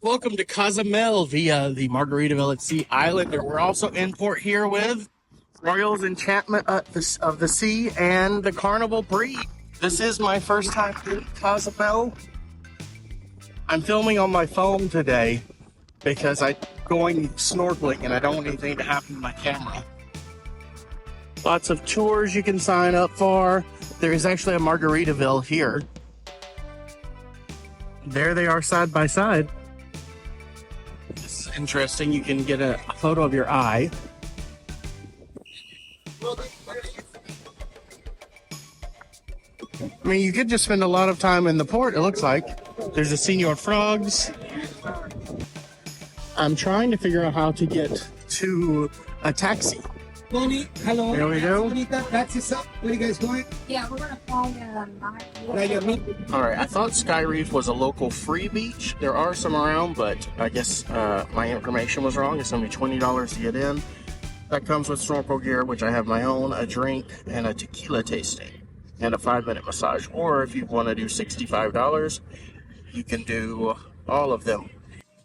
Welcome to Cozumel via the Margaritaville at Sea Island. We're also in port here with Royal's Enchantment of the Sea and the Carnival Breed. This is my first time in Cozumel. I'm filming on my phone today because I'm going snorkeling and I don't want anything to happen to my camera. Lots of tours you can sign up for. There is actually a Margaritaville here. There they are side by side. This is interesting. You can get a photo of your eye. I mean, you could just spend a lot of time in the port, it looks like. There's a Senor Frogs. I'm trying to figure out how to get to a taxi. Tony, hello. There we go. That's it. Where you guys going? Yeah, we're gonna fly All right, I thought Sky Reef was a local free beach. There are some around, but I guess my information was wrong. It's only $20 to get in. That comes with snorkel gear, which I have my own, a drink, and a tequila tasting, and a 5-minute massage. Or if you want to do $65, you can do all of them.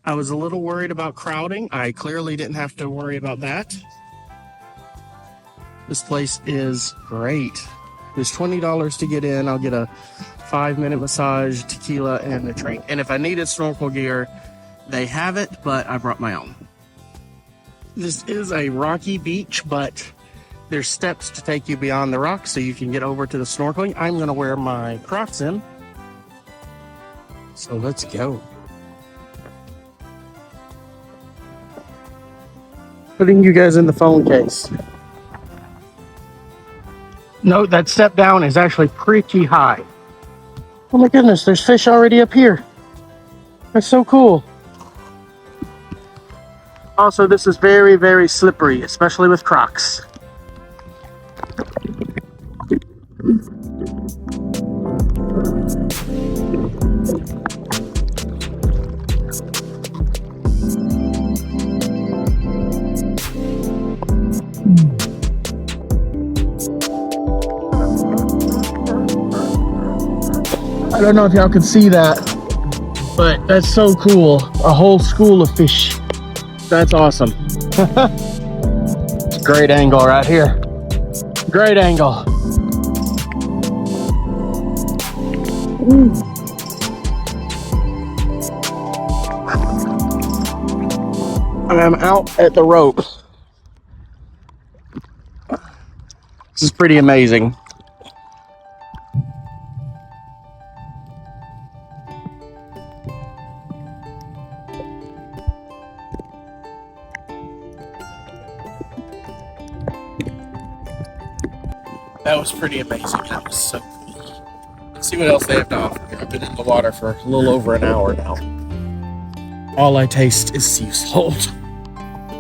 I was a little worried about crowding. I clearly didn't have to worry about that. This place is great. There's $20 to get in. I'll get a 5-minute massage, tequila, and a drink. And if I needed snorkel gear, they have it, but I brought my own. This is a rocky beach, but there's steps to take you beyond the rocks so you can get over to the snorkeling. I'm gonna wear my Crocs in. So let's go. Putting you guys in the phone case. No, that step down is actually pretty high. Oh my goodness, there's fish already up here. That's so cool. Also, this is very, very slippery, especially with Crocs. I don't know if y'all can see that, but that's so cool. A whole school of fish. That's awesome. It's a great angle right here. Great angle. I'm out at the rope. This is pretty amazing. That was pretty amazing. That was so cool. Let's see what else they have to offer here. I've been in the water for a little over an hour now. All I taste is sea salt.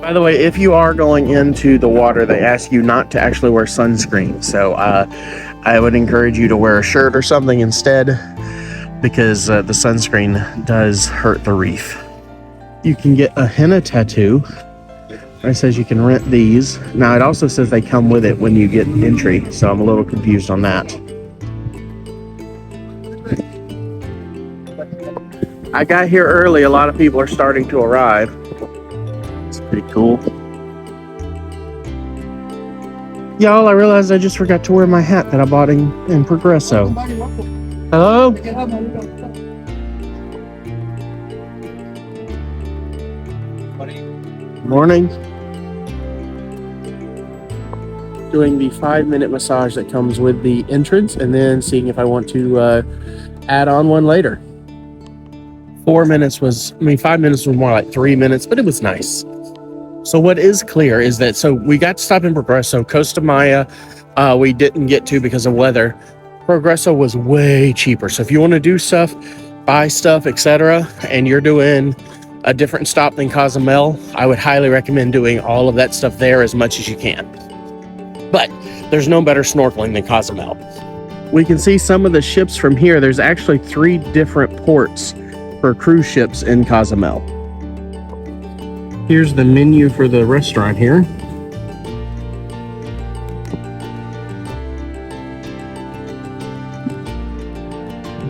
By the way, if you are going into the water, they ask you not to actually wear sunscreen. So I would encourage you to wear a shirt or something instead, because the sunscreen does hurt the reef. You can get a henna tattoo. It says you can rent these. Now it also says they come with it when you get entry, so I'm a little confused on that. I got here early. A lot of people are starting to arrive. It's pretty cool. Y'all, I realized I just forgot to wear my hat that I bought in Progresso. Hello? Morning. Doing the 5-minute massage that comes with the entrance, and then seeing if I want to add on one later. 5 minutes was more like 3 minutes, but it was nice. So what is clear is that, so we got to stop in Progresso. Costa Maya, we didn't get to because of weather. Progresso was way cheaper. So if you want to do stuff, buy stuff, etc., and you're doing a different stop than Cozumel, I would highly recommend doing all of that stuff there as much as you can. But there's no better snorkeling than Cozumel. We can see some of the ships from here. There's actually 3 different ports for cruise ships in Cozumel. Here's the menu for the restaurant here.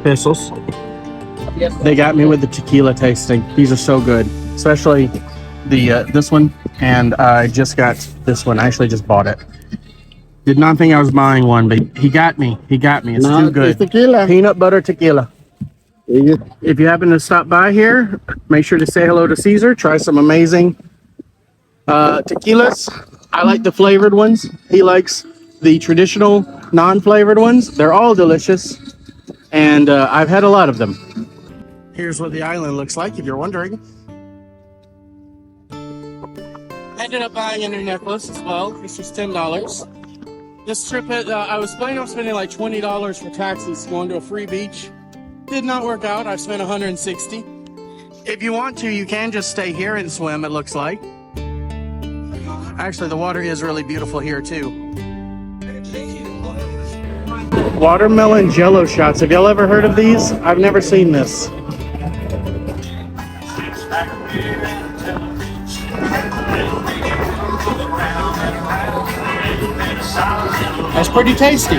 Pesos. They got me with the tequila tasting. These are so good, especially the this one. And I just got this one. I actually just bought it. Did not think I was buying one, but he got me. He got me. It's too good. Tequila. Peanut butter tequila. If you happen to stop by here, make sure to say hello to Caesar. Try some amazing tequilas. I like the flavored ones. He likes the traditional non-flavored ones. They're all delicious, and I've had a lot of them. Here's what the island looks like, if you're wondering. I ended up buying a new necklace as well. This was $10. This trip, I was planning on spending like $20 for taxis going to a free beach. Did not work out. I've spent $160. If you want to, you can just stay here and swim, it looks like. Actually, the water is really beautiful here too. Watermelon jello shots. Have y'all ever heard of these? I've never seen this. That's pretty tasty.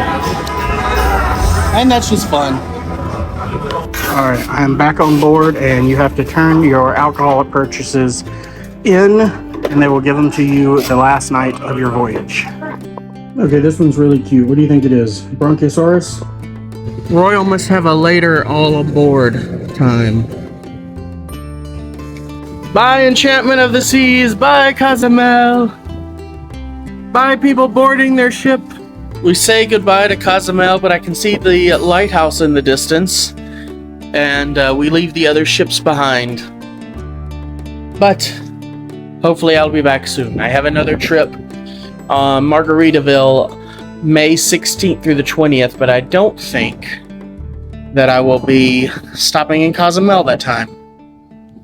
And that's just fun. All right, I'm back on board, and you have to turn your alcoholic purchases in, and they will give them to you the last night of your voyage. Okay, this one's really cute. What do you think it is? Bronchiosaurus? Royal must have a later all aboard time. Bye, Enchantment of the Seas. Bye, Cozumel. Bye, people boarding their ship. We say goodbye to Cozumel, but I can see the lighthouse in the distance, and we leave the other ships behind. But hopefully I'll be back soon. I have another trip on Margaritaville, May 16th through the 20th, but I don't think that I will be stopping in Cozumel that time.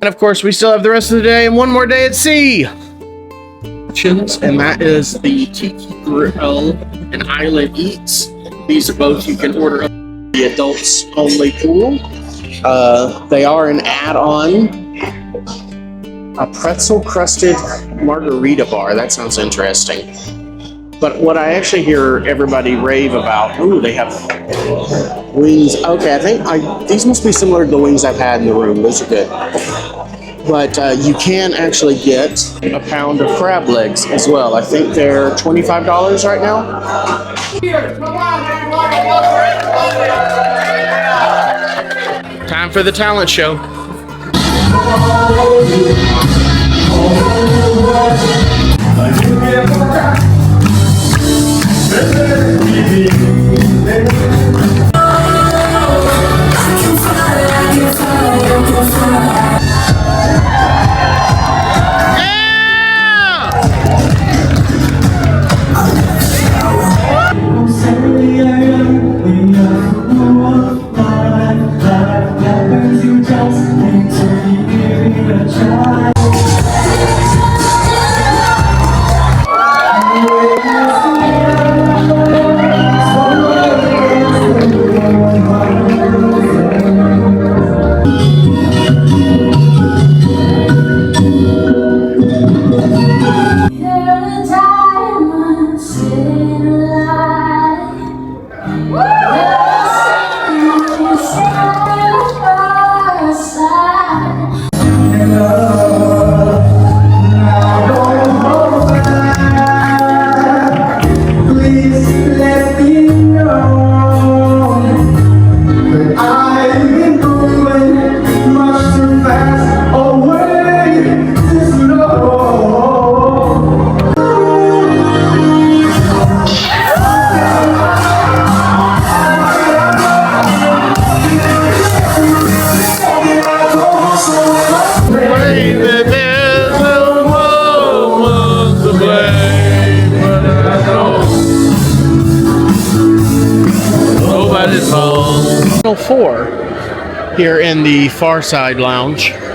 And of course, we still have the rest of the day and one more day at sea. And that is the Tiki Grill and Island Eats. These are both you can order at the adults only pool. They are an add-on. A pretzel crusted margarita bar. That sounds interesting. But what I actually hear everybody rave about, ooh, they have wings. Okay, I think these must be similar to the wings I've had in the room. Those are good. But you can actually get a pound of crab legs as well. I think they're $25 right now. Time for the talent show. Four here in the Farside Lounge.